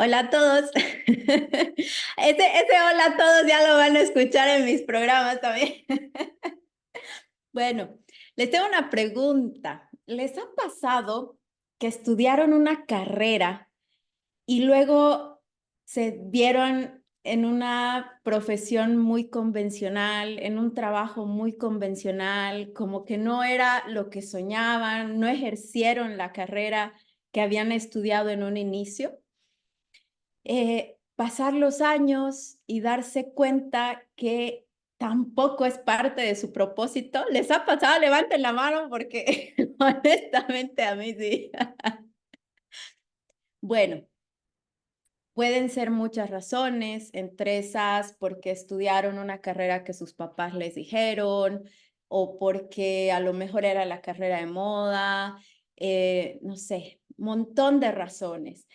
Hola a todos. Ese hola a todos ya lo van a escuchar en mis programas también. Bueno, les tengo una pregunta. ¿Les ha pasado que estudiaron una carrera y luego se vieron en una profesión muy convencional, en un trabajo muy convencional, como que no era lo que soñaban, no ejercieron la carrera que habían estudiado en un inicio? Pasar los años y darse cuenta que tampoco es parte de su propósito. ¿Les ha pasado? Levanten la mano porque honestamente a mí sí. Bueno, pueden ser muchas razones, entre esas porque estudiaron una carrera que sus papás les dijeron o porque a lo mejor era la carrera de moda, no sé, montón de razones.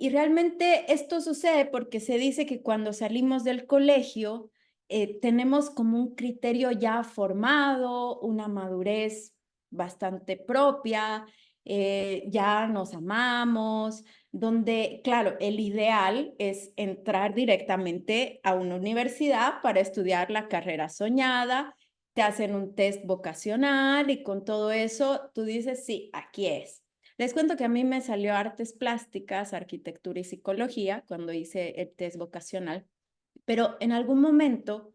Y realmente esto sucede porque se dice que cuando salimos del colegio tenemos como un criterio ya formado, una madurez bastante propia, ya nos amamos, donde, claro, el ideal es entrar directamente a una universidad para estudiar la carrera soñada, te hacen un test vocacional y con todo eso tú dices, sí, aquí es. Les cuento que a mí me salió artes plásticas, arquitectura y psicología cuando hice el test vocacional, pero en algún momento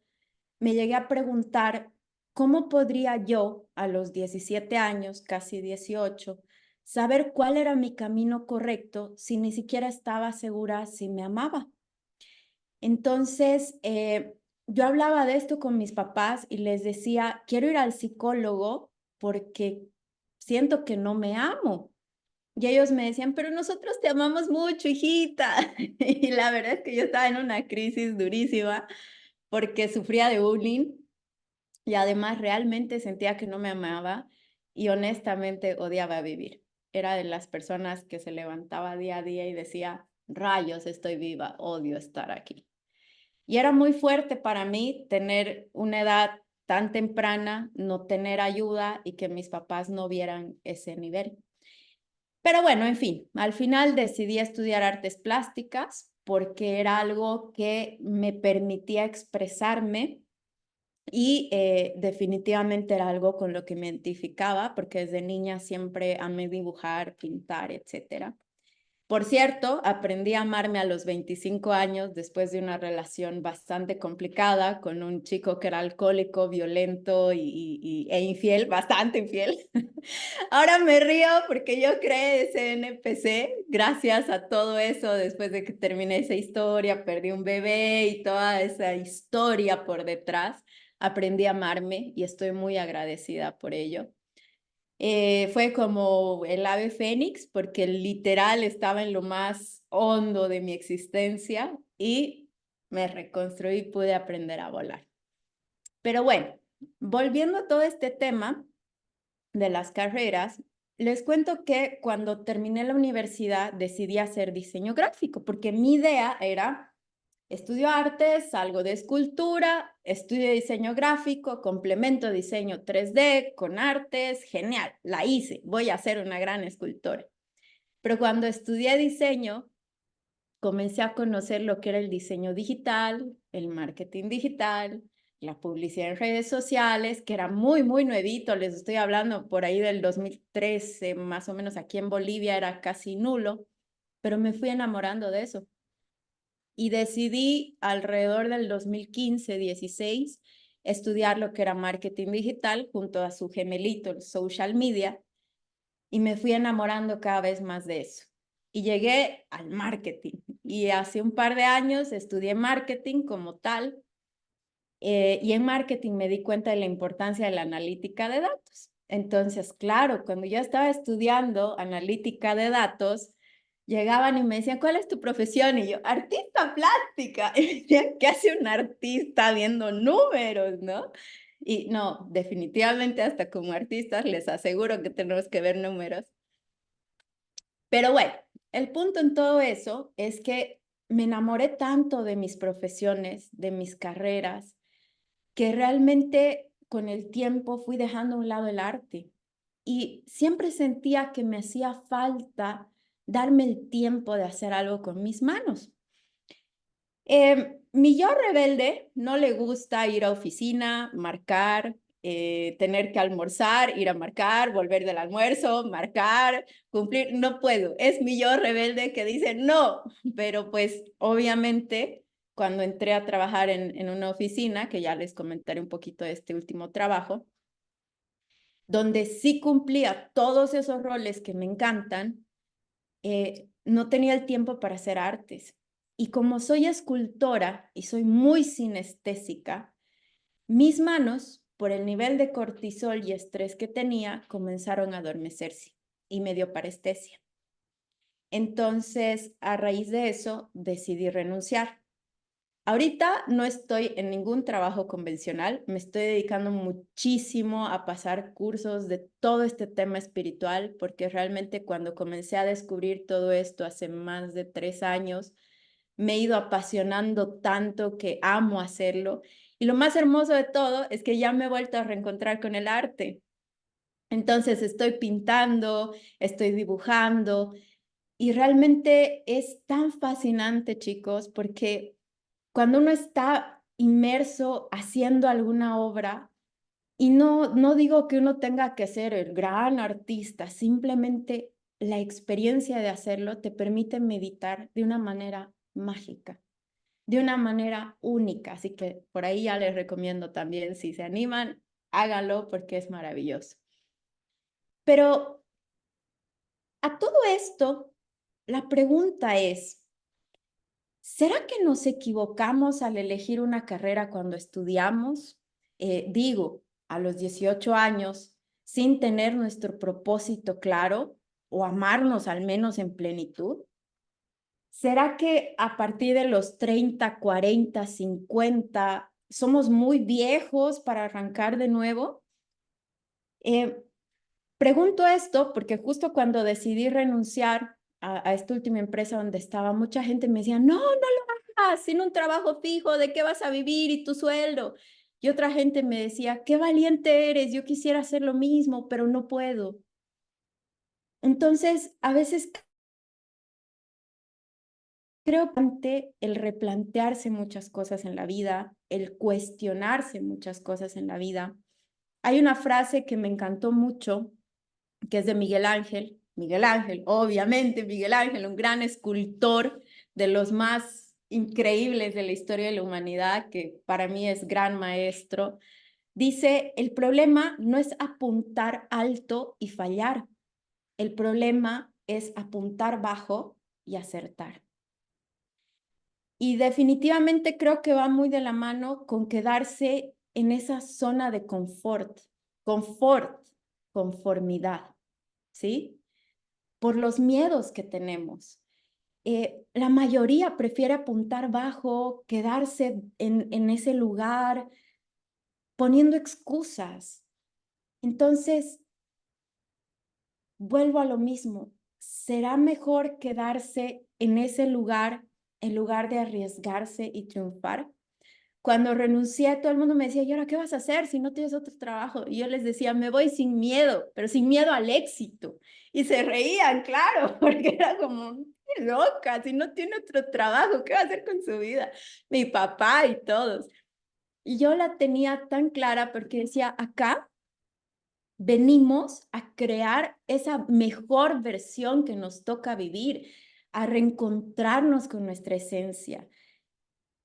me llegué a preguntar cómo podría yo, a los 17 años, casi 18, saber cuál era mi camino correcto si ni siquiera estaba segura si me amaba. Entonces, yo hablaba de esto con mis papás y les decía, quiero ir al psicólogo porque siento que no me amo. Y ellos me decían, pero nosotros te amamos mucho, hijita. Y la verdad es que yo estaba en una crisis durísima porque sufría de bullying y además realmente sentía que no me amaba y honestamente odiaba vivir. Era de las personas que se levantaba día a día y decía, rayos, estoy viva, odio estar aquí. Y era muy fuerte para mí tener una edad tan temprana, no tener ayuda y que mis papás no vieran ese nivel. Pero bueno, en fin, al final decidí estudiar artes plásticas porque era algo que me permitía expresarme y definitivamente era algo con lo que me identificaba, porque desde niña siempre amé dibujar, pintar, etcétera. Por cierto, aprendí a amarme a los 25 años después de una relación bastante complicada con un chico que era alcohólico, violento e infiel, bastante infiel. Ahora me río porque yo creé ese NPC gracias a todo eso, después de que terminé esa historia, perdí un bebé y toda esa historia por detrás, aprendí a amarme y estoy muy agradecida por ello. Fue como el ave fénix porque literal estaba en lo más hondo de mi existencia y me reconstruí y pude aprender a volar. Pero bueno, volviendo a todo este tema de las carreras, les cuento que cuando terminé la universidad decidí hacer diseño gráfico porque mi idea era estudio artes, algo de escultura, estudio diseño gráfico, complemento diseño 3D con artes, genial, la hice, voy a ser una gran escultora. Pero cuando estudié diseño, comencé a conocer lo que era el diseño digital, el marketing digital, la publicidad en redes sociales, que era muy, muy nuevito, les estoy hablando por ahí del 2013, más o menos aquí en Bolivia era casi nulo, pero me fui enamorando de eso y decidí alrededor del 2015-16 estudiar lo que era marketing digital junto a su gemelito, el social media, y me fui enamorando cada vez más de eso. Y llegué al marketing y hace un par de años estudié marketing como tal y en marketing me di cuenta de la importancia de la analítica de datos. Entonces, claro, cuando yo estaba estudiando analítica de datos, llegaban y me decían, ¿cuál es tu profesión? Y yo, artista plástica. Y me decían, ¿qué hace un artista viendo números, no? Y no, definitivamente hasta como artistas les aseguro que tenemos que ver números. Pero bueno, el punto en todo eso es que me enamoré tanto de mis profesiones, de mis carreras, que realmente con el tiempo fui dejando a un lado el arte y siempre sentía que me hacía falta darme el tiempo de hacer algo con mis manos. Mi yo rebelde no le gusta ir a oficina, marcar, tener que almorzar, ir a marcar, volver del almuerzo, marcar, cumplir. No puedo. Es mi yo rebelde que dice no, pero pues obviamente cuando entré a trabajar en una oficina, que ya les comentaré un poquito de este último trabajo, donde sí cumplía todos esos roles que me encantan, no tenía el tiempo para hacer artes. Y como soy escultora y soy muy sinestésica, mis manos, por el nivel de cortisol y estrés que tenía, comenzaron a adormecerse y me dio parestesia. Entonces, a raíz de eso, decidí renunciar. Ahorita no estoy en ningún trabajo convencional, me estoy dedicando muchísimo a pasar cursos de todo este tema espiritual, porque realmente cuando comencé a descubrir todo esto hace más de 3 años, me he ido apasionando tanto que amo hacerlo. Y lo más hermoso de todo es que ya me he vuelto a reencontrar con el arte. Entonces estoy pintando, estoy dibujando y realmente es tan fascinante, chicos, porque cuando uno está inmerso haciendo alguna obra, y no digo que uno tenga que ser el gran artista, simplemente la experiencia de hacerlo te permite meditar de una manera mágica, de una manera única. Así que por ahí ya les recomiendo también, si se animan, háganlo porque es maravilloso. Pero a todo esto, la pregunta es, ¿será que nos equivocamos al elegir una carrera cuando estudiamos? Digo, a los 18 años, sin tener nuestro propósito claro o amarnos al menos en plenitud. ¿Será que a partir de los 30, 40, 50 somos muy viejos para arrancar de nuevo? Pregunto esto porque justo cuando decidí renunciar a esta última empresa donde estaba, mucha gente me decía, no, no lo hagas, sin un trabajo fijo, ¿de qué vas a vivir y tu sueldo? Y otra gente me decía, qué valiente eres, yo quisiera hacer lo mismo, pero no puedo. Entonces, a veces creo que el replantearse muchas cosas en la vida, el cuestionarse muchas cosas en la vida. Hay una frase que me encantó mucho, que es de Miguel Ángel. Miguel Ángel, obviamente, Miguel Ángel, un gran escultor de los más increíbles de la historia de la humanidad, que para mí es gran maestro. Dice, el problema no es apuntar alto y fallar. El problema es apuntar bajo y acertar. Y definitivamente creo que va muy de la mano con quedarse en esa zona de confort, conformidad, ¿sí? Por los miedos que tenemos. La mayoría prefiere apuntar bajo, quedarse en ese lugar, poniendo excusas. Entonces, vuelvo a lo mismo. ¿Será mejor quedarse en ese lugar en lugar de arriesgarse y triunfar? Cuando renuncié, todo el mundo me decía, ¿y ahora qué vas a hacer si no tienes otro trabajo? Y yo les decía, me voy sin miedo, pero sin miedo al éxito. Y se reían, claro, porque era como, qué loca, si no tiene otro trabajo, ¿qué va a hacer con su vida? Mi papá y todos. Y yo la tenía tan clara porque decía, acá venimos a crear esa mejor versión que nos toca vivir, a reencontrarnos con nuestra esencia.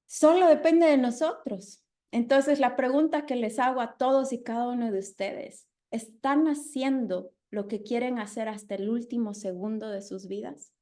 Solo depende de nosotros. Entonces, la pregunta que les hago a todos y cada uno de ustedes, ¿están haciendo lo que quieren hacer hasta el último segundo de sus vidas?